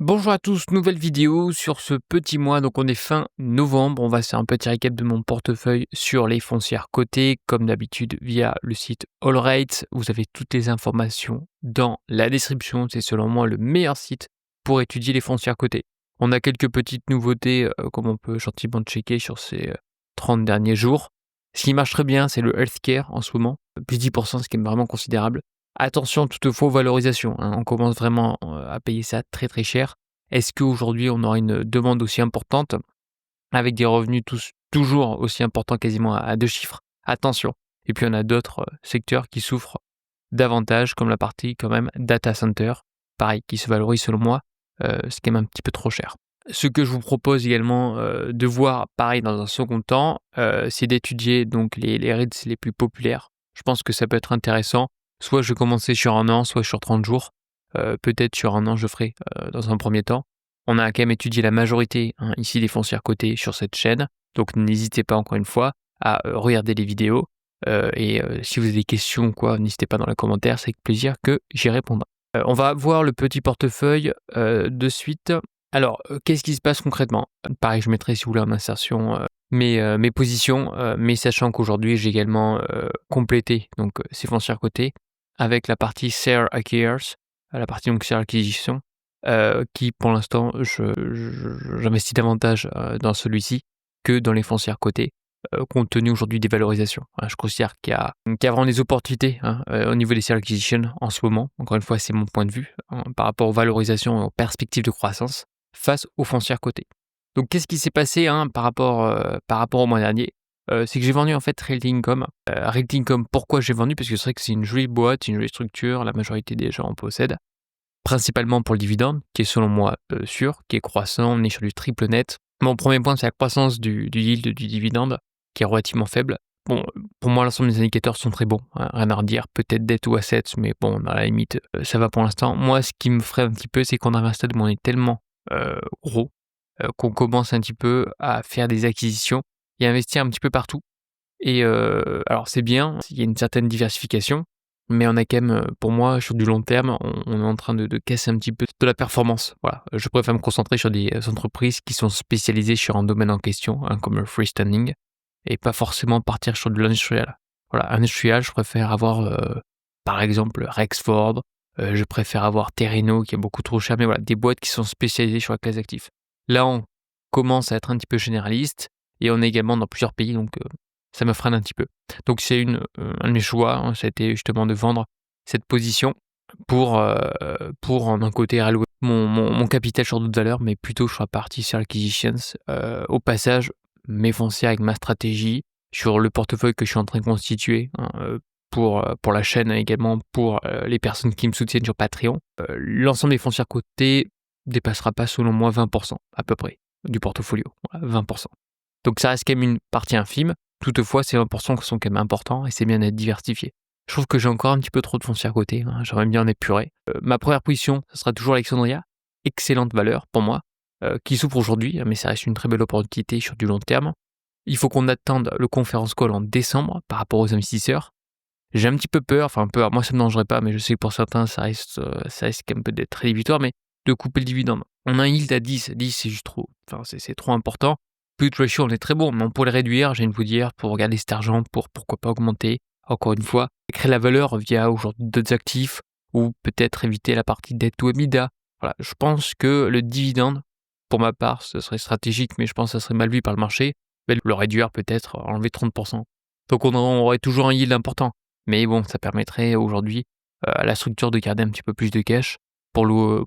Bonjour à tous, nouvelle vidéo sur ce petit mois, donc on est fin novembre, on va faire un petit récap de mon portefeuille sur les foncières cotées, comme d'habitude via le site AllRate, vous avez toutes les informations dans la description, c'est selon moi le meilleur site pour étudier les foncières cotées. On a quelques petites nouveautés comme on peut gentiment checker sur ces 30 derniers jours. Ce qui marche très bien, c'est le healthcare en ce moment, plus 10%, ce qui est vraiment considérable. Attention toutefois aux valorisations, hein, on commence vraiment à payer ça très très cher. Est-ce qu'aujourd'hui on aura une demande aussi importante avec des revenus toujours aussi importants, quasiment à 2 chiffres? Attention. Et puis on a d'autres secteurs qui souffrent davantage, comme la partie quand même data center, pareil, qui se valorise selon moi, c'est quand même un petit peu trop cher. Ce que je vous propose également de voir, pareil dans un second temps, c'est d'étudier donc les REITs les plus populaires. Je pense que ça peut être intéressant. Soit je vais commencer sur 1 an, soit sur 30 jours. Peut-être sur 1 an je ferai, dans un premier temps. On a quand même étudié la majorité, hein, ici des foncières cotées sur cette chaîne. Donc n'hésitez pas encore une fois à regarder les vidéos. Si vous avez des questions quoi, n'hésitez pas dans les commentaires, c'est avec plaisir que j'y répondrai. On va voir le petit portefeuille de suite. Alors, qu'est-ce qui se passe concrètement? Pareil, je mettrai si vous voulez en insertion mes positions, mais sachant qu'aujourd'hui j'ai également complété donc ces foncières cotées avec la partie Share Acquires, la partie donc Share Acquisition, qui pour l'instant j'investis davantage dans celui-ci que dans les foncières cotées, compte tenu aujourd'hui des valorisations. Voilà, je considère qu'il y a vraiment des opportunités, hein, au niveau des Share Acquisition en ce moment. Encore une fois, c'est mon point de vue, hein, par rapport aux valorisations et aux perspectives de croissance face aux foncières cotées. Donc qu'est-ce qui s'est passé, hein, par rapport au mois dernier? C'est que j'ai vendu en fait Realty Income. Realty Income, pourquoi j'ai vendu? Parce que c'est vrai que c'est une jolie boîte, une jolie structure, la majorité des gens en possèdent. Principalement pour le dividende, qui est selon moi sûr, qui est croissant, on est sur du triple net. Mon premier point, c'est la croissance du yield du dividende, qui est relativement faible. Bon, pour moi, l'ensemble des indicateurs sont très bons, hein, rien à redire. Peut-être dette ou assets, mais bon, dans la limite, ça va pour l'instant. Moi, ce qui me ferait un petit peu, c'est qu'on arrive à un stade où on est tellement gros qu'on commence un petit peu à faire des acquisitions et investir un petit peu partout. Alors c'est bien, il y a une certaine diversification, mais on a quand même, pour moi, sur du long terme, on est en train de casser un petit peu de la performance. Voilà, je préfère me concentrer sur des entreprises qui sont spécialisées sur un domaine en question, hein, comme le freestanding, et pas forcément partir sur de l'industrial. Voilà, industrial, je préfère avoir, par exemple, Rexford, je préfère avoir Terreno qui est beaucoup trop cher, mais voilà, des boîtes qui sont spécialisées sur la classe d'actifs. Là, on commence à être un petit peu généraliste et on est également dans plusieurs pays, donc ça me freine un petit peu. Donc c'est un de mes choix, hein, ça a été justement de vendre cette position pour d'un côté allouer mon capital sur d'autres valeurs, mais plutôt sur la partie sur acquisitions. Au passage, m'effoncer avec ma stratégie sur le portefeuille que je suis en train de constituer, hein, pour la chaîne également pour les personnes qui me soutiennent sur Patreon. L'ensemble des foncières cotées dépassera pas selon moi 20% à peu près du portfolio, voilà, 20%. Donc ça reste quand même une partie infime. Toutefois, ces 20% qui sont quand même importants et c'est bien d'être diversifié. Je trouve que j'ai encore un petit peu trop de foncières cotées, hein, j'aimerais bien en épurer. Ma première position, ce sera toujours Alexandria, excellente valeur pour moi, qui souffre aujourd'hui, mais ça reste une très belle opportunité sur du long terme. Il faut qu'on attende le conference call en décembre par rapport aux investisseurs. J'ai un petit peu peur, enfin peur, moi ça me dérangerait pas, mais je sais que pour certains ça risque un peu d'être rédhibitoire, mais de couper le dividende. On a un yield à 10, 10 c'est juste trop, enfin c'est trop important. Put ratio on est très bon, mais on pourrait le réduire, j'ai envie de vous dire, pour regarder cet argent, pour pourquoi pas augmenter, encore une fois, créer la valeur via aujourd'hui d'autres actifs, ou peut-être éviter la partie dette ou EBITDA. Voilà, je pense que le dividende, pour ma part, ce serait stratégique, mais je pense que ça serait mal vu par le marché, mais le réduire peut-être, enlever 30%. Donc on aurait toujours un yield important. Mais bon, ça permettrait aujourd'hui à la structure de garder un petit peu plus de cash pour le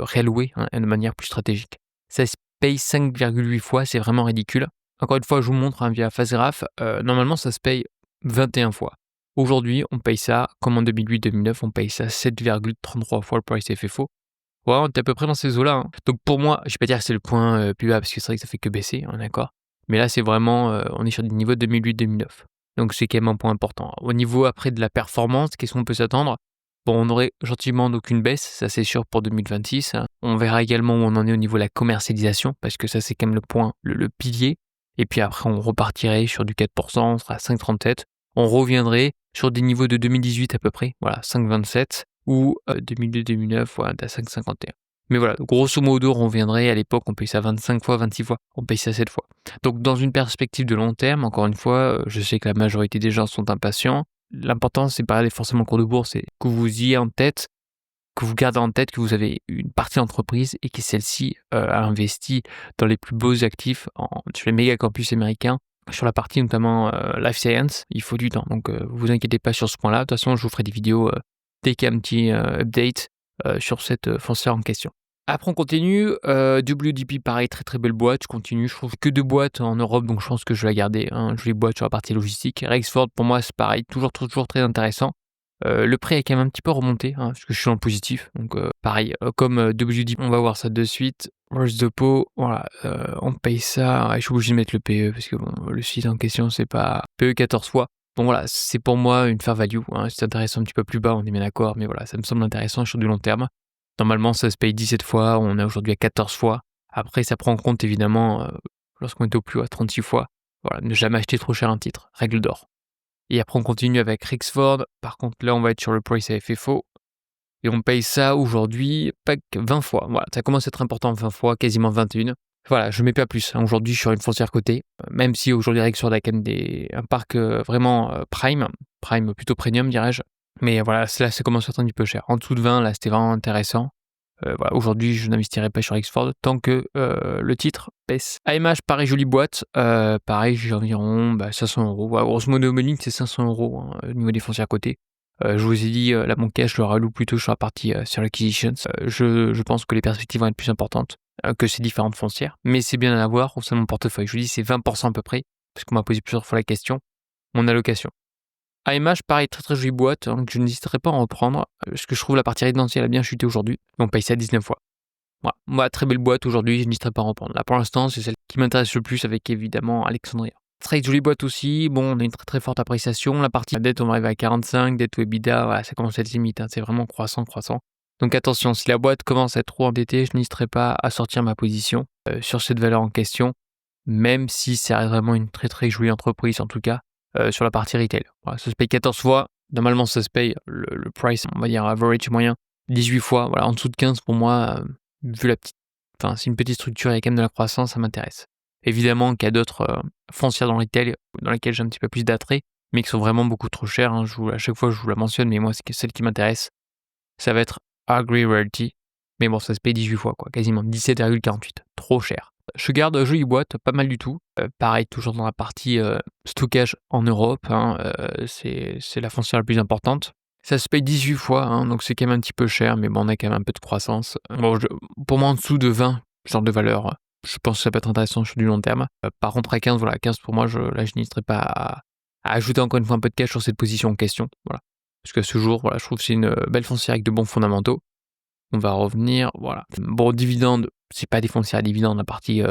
réallouer, hein, de manière plus stratégique. Ça se paye 5,8 fois, c'est vraiment ridicule. Encore une fois, je vous montre, hein, via PhaseGraph, normalement ça se paye 21 fois. Aujourd'hui, on paye ça, comme en 2008-2009, on paye ça 7,33 fois le price FFO. Ouais, on est à peu près dans ces eaux-là, hein. Donc pour moi, je vais pas dire que c'est le point plus bas, parce que c'est vrai que ça fait que baisser, on est d'accord. Mais là, c'est vraiment, on est sur des niveaux 2008-2009. Donc c'est quand même un point important. Au niveau après de la performance, qu'est-ce qu'on peut s'attendre? Bon, on aurait gentiment donc une baisse, ça c'est sûr pour 2026, hein. On verra également où on en est au niveau de la commercialisation, parce que ça c'est quand même le point, le pilier. Et puis après, on repartirait sur du 4%, on sera à 5,37. On reviendrait sur des niveaux de 2018 à peu près, voilà, 5,27 ou 2002-2009, voilà, à 5,51. Mais voilà, grosso modo, on reviendrait à l'époque, on paye ça 25 fois, 26 fois, on paye ça 7 fois. Donc dans une perspective de long terme, encore une fois, je sais que la majorité des gens sont impatients. L'important, c'est pas d'aller forcément en cours de bourse, c'est que vous ayez en tête, que vous gardez en tête que vous avez une partie d'entreprise et que celle-ci a investi dans les plus beaux actifs sur les méga campus américains, sur la partie notamment life science, il faut du temps. Donc vous inquiétez pas sur ce point-là. De toute façon, je vous ferai des vidéos dès qu'il y a un petit update sur cette foncière en question. Après, on continue. WDP, pareil, très très belle boîte. Je continue. Je trouve que 2 boîtes en Europe, donc je pense que je vais la garder. Hein. Jolie boîte sur la partie logistique. Rexford, pour moi, c'est pareil, toujours très intéressant. Le prix a quand même un petit peu remonté, hein, parce que je suis dans le positif. Donc pareil, comme WDP, on va voir ça de suite. Rose de Pau, voilà, on paye ça. Ouais, je suis obligé de mettre le PE, parce que bon, le site en question, c'est pas PE 14 fois. Bon voilà, c'est pour moi une fair value. Hein. Si ça intéresse un petit peu plus bas, on est bien d'accord, mais voilà, ça me semble intéressant sur du long terme. Normalement, ça se paye 17 fois, on est aujourd'hui à 14 fois. Après, ça prend en compte évidemment, lorsqu'on est au plus haut à 36 fois. Voilà, ne jamais acheter trop cher un titre, règle d'or. Et après, on continue avec Rexford. Par contre, là, on va être sur le price à FFO. Et on paye ça aujourd'hui, pas que 20 fois. Voilà, ça commence à être important, 20 fois, quasiment 21. Voilà, je ne mets pas plus. Hein. Aujourd'hui, je suis sur une foncière cotée. Même si aujourd'hui, Rexford a quand même un parc vraiment prime plutôt premium, dirais-je. Mais voilà, là, ça commence à être un petit peu cher. En dessous de 20, là, c'était vraiment intéressant. Voilà, aujourd'hui, je n'investirai pas sur Rexford tant que le titre baisse. AMH, pareil, jolie boîte. Pareil, j'ai environ 500 euros. Voilà, grosso modo, Modeling, c'est 500 euros hein, au niveau des foncières cotées. Je vous ai dit, là, mon cash, je le ralloue plutôt sur la partie sur l'acquisitions. Je pense que les perspectives vont être plus importantes que ces différentes foncières. Mais c'est bien à avoir au sein de mon portefeuille. Je vous dis, c'est 20% à peu près, parce qu'on m'a posé plusieurs fois la question. Mon allocation. AMH, pareil, très très jolie boîte, hein, que je n'hésiterai pas à en reprendre, parce que je trouve la partie résidentielle a bien chuté aujourd'hui. On paye ça 19 fois. Voilà. Moi, très belle boîte aujourd'hui, je n'hésiterai pas à en reprendre. Là, pour l'instant, c'est celle qui m'intéresse le plus avec évidemment Alexandria. Très jolie boîte aussi. Bon, on a une très très forte appréciation. La partie dette, on va arriver à 45, dette ou EBITDA, voilà, ça commence à être limite. Hein, c'est vraiment croissant. Donc attention, si la boîte commence à être trop endettée, je n'hésiterai pas à sortir ma position sur cette valeur en question, même si c'est vraiment une très très jolie entreprise en tout cas sur la partie retail. Voilà, ça se paye 14 fois. Normalement, ça se paye le price, on va dire average moyen, 18 fois. Voilà, en dessous de 15 pour moi, vu la petite. Enfin, c'est une petite structure et quand même de la croissance, ça m'intéresse. Évidemment qu'il y a d'autres foncières dans le retail dans lesquelles j'ai un petit peu plus d'attrait, mais qui sont vraiment beaucoup trop chères. Hein. À chaque fois, je vous la mentionne, mais moi, c'est celle qui m'intéresse. Ça va être Agri Realty. Mais bon, ça se paye 18 fois, quoi, quasiment 17,48. Trop cher. Je garde jolie boîte, pas mal du tout. Pareil, toujours dans la partie stockage en Europe. Hein, c'est la foncière la plus importante. Ça se paye 18 fois, hein, donc c'est quand même un petit peu cher, mais bon, on a quand même un peu de croissance. Bon, pour moi, en dessous de 20, genre de valeur, je pense que ça peut être intéressant sur du long terme. Par contre, à 15, voilà, 15 pour moi, je n'hésiterai pas à ajouter encore une fois un peu de cash sur cette position en question. Voilà. Parce que ce jour, voilà, je trouve que c'est une belle foncière avec de bons fondamentaux. On va revenir, voilà. Bon, dividende, c'est pas des foncières à dividendes, la partie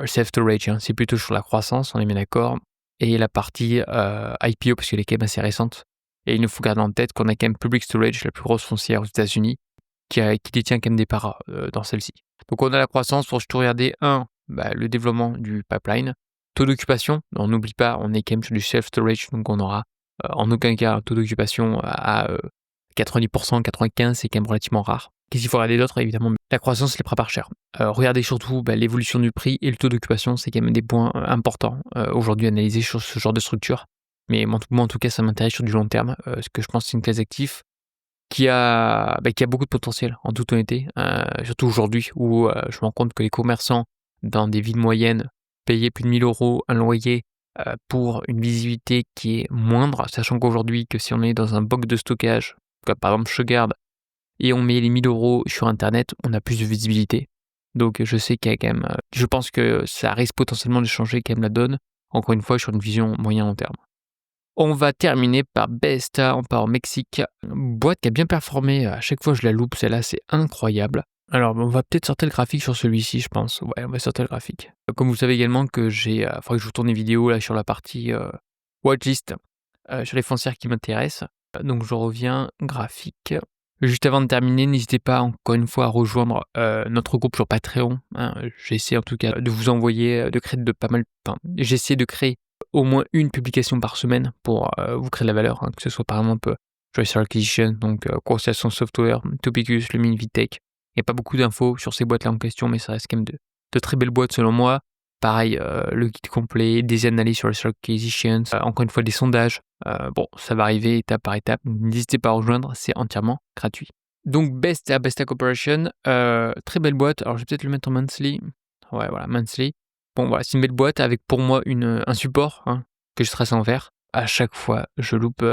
self-storage, hein, c'est plutôt sur la croissance, on est bien d'accord. Et la partie IPO, parce qu'elle est quand même assez récente. Et il nous faut garder en tête qu'on a quand même Public Storage, la plus grosse foncière aux États-Unis, qui détient quand même des parts dans celle-ci. Donc on a la croissance, pour tout regarder, le développement du pipeline, taux d'occupation, on n'oublie pas, on est quand même sur du self-storage, donc on aura en aucun cas un taux d'occupation à 90%, 95%, c'est quand même relativement rare. Qu'est-ce qu'il faut regarder d'autre? Évidemment, la croissance, les prépare cher. Regardez surtout l'évolution du prix et le taux d'occupation, c'est quand même des points importants aujourd'hui analysés sur ce genre de structure. Mais moi, en tout cas, ça m'intéresse sur du long terme, parce que je pense que c'est une classe d'actifs qui a beaucoup de potentiel, en toute honnêteté. Surtout aujourd'hui, où je me rends compte que les commerçants dans des villes moyennes payaient plus de 1 000 € un loyer pour une visibilité qui est moindre, sachant qu'aujourd'hui, que si on est dans un box de stockage, comme par exemple Shurgard, et on met les 1 000 € sur Internet, on a plus de visibilité. Donc je sais qu'il y a quand même... je pense que ça risque potentiellement de changer quand même la donne, encore une fois, sur une vision moyen-long terme. On va terminer par Besta, on part au Mexique. Boîte qui a bien performé, à chaque fois je la loupe, celle-là c'est incroyable. Alors on va peut-être sortir le graphique sur celui-ci, je pense. Ouais, on va sortir le graphique. Comme vous savez également que j'ai... faudrait que je vous tourne une vidéo là sur la partie watchlist, sur les foncières qui m'intéressent. Donc je reviens, graphique. Juste avant de terminer, n'hésitez pas encore une fois à rejoindre notre groupe sur Patreon. Hein. J'essaie en tout cas de vous envoyer, de créer j'essaie de créer au moins une publication par semaine pour vous créer de la valeur, hein, que ce soit par exemple Choice Acquisition, donc Constellation Software, Topicus, Lumine, Vitech, Il y a pas beaucoup d'infos sur ces boîtes-là en question, mais ça reste quand même de très belles boîtes selon moi. Pareil, le guide complet, des analyses sur les stock acquisitions, encore une fois des sondages. Bon, ça va arriver étape par étape, donc n'hésitez pas à rejoindre, c'est entièrement gratuit. Donc Besta Corporation, très belle boîte. Alors je vais peut-être le mettre en monthly. Ouais, voilà, monthly. Bon voilà, c'est une belle boîte avec pour moi un support, hein, que je trace en vert. À chaque fois, je loupe,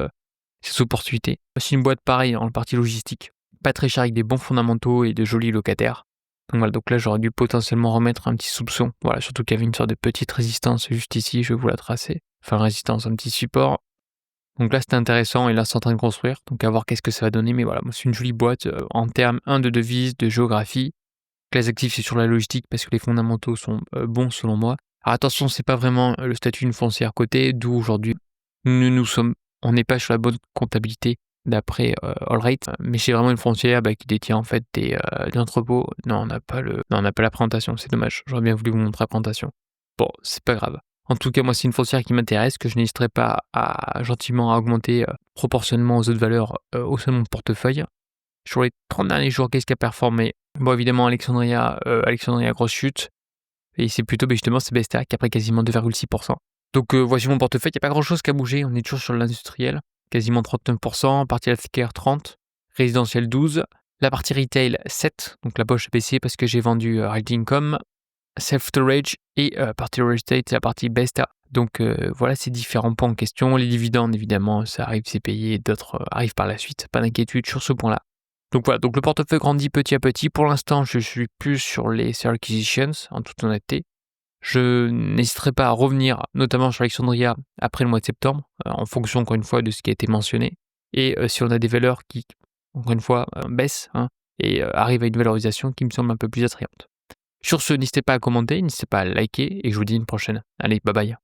ces opportunités. C'est une boîte pareil en partie logistique, pas très chère avec des bons fondamentaux et de jolis locataires. Donc voilà, donc là j'aurais dû potentiellement remettre un petit soupçon. Voilà, surtout qu'il y avait une sorte de petite résistance juste ici, je vais vous la tracer. Enfin résistance, un petit support. Donc là c'était intéressant et là c'est en train de construire, donc à voir qu'est-ce que ça va donner. Mais voilà, moi c'est une jolie boîte en termes de devises, de géographie. Les actifs c'est sur la logistique parce que les fondamentaux sont bons selon moi. Alors attention, c'est pas vraiment le statut d'une foncière cotée, d'où aujourd'hui on n'est pas sur la bonne comptabilité d'après Allrate, mais c'est vraiment une foncière qui détient en fait des entrepôts. Non, on n'a pas la présentation, c'est dommage. J'aurais bien voulu vous montrer la présentation. Bon, c'est pas grave. En tout cas, moi, c'est une foncière qui m'intéresse, que je n'hésiterai pas à gentiment à augmenter proportionnellement aux autres valeurs au sein de mon portefeuille. Sur les 30 derniers jours, qu'est-ce qui a performé? Bon, évidemment, Alexandria grosse chute. Et c'est plutôt, justement, c'est Besta qui a pris quasiment 2,6%. Donc voici mon portefeuille, il n'y a pas grand-chose qui a bougé, on est toujours sur l'industriel, quasiment 39%, partie healthcare 30%, résidentiel 12%, la partie retail 7%, donc la poche baissée parce que j'ai vendu Realty Income, self-storage et partie real estate, la partie Besta. Donc voilà ces différents points en question. Les dividendes, évidemment, ça arrive, c'est payé, d'autres arrivent par la suite, pas d'inquiétude sur ce point-là. Donc voilà, donc le portefeuille grandit petit à petit. Pour l'instant, je suis plus sur les share acquisitions, en toute honnêteté. Je n'hésiterai pas à revenir, notamment sur Alexandria, après le mois de septembre, en fonction, encore une fois, de ce qui a été mentionné. Et si on a des valeurs qui, encore une fois, baissent et arrivent à une valorisation qui me semble un peu plus attrayante. Sur ce, n'hésitez pas à commenter, n'hésitez pas à liker, et je vous dis une prochaine. Allez, bye bye.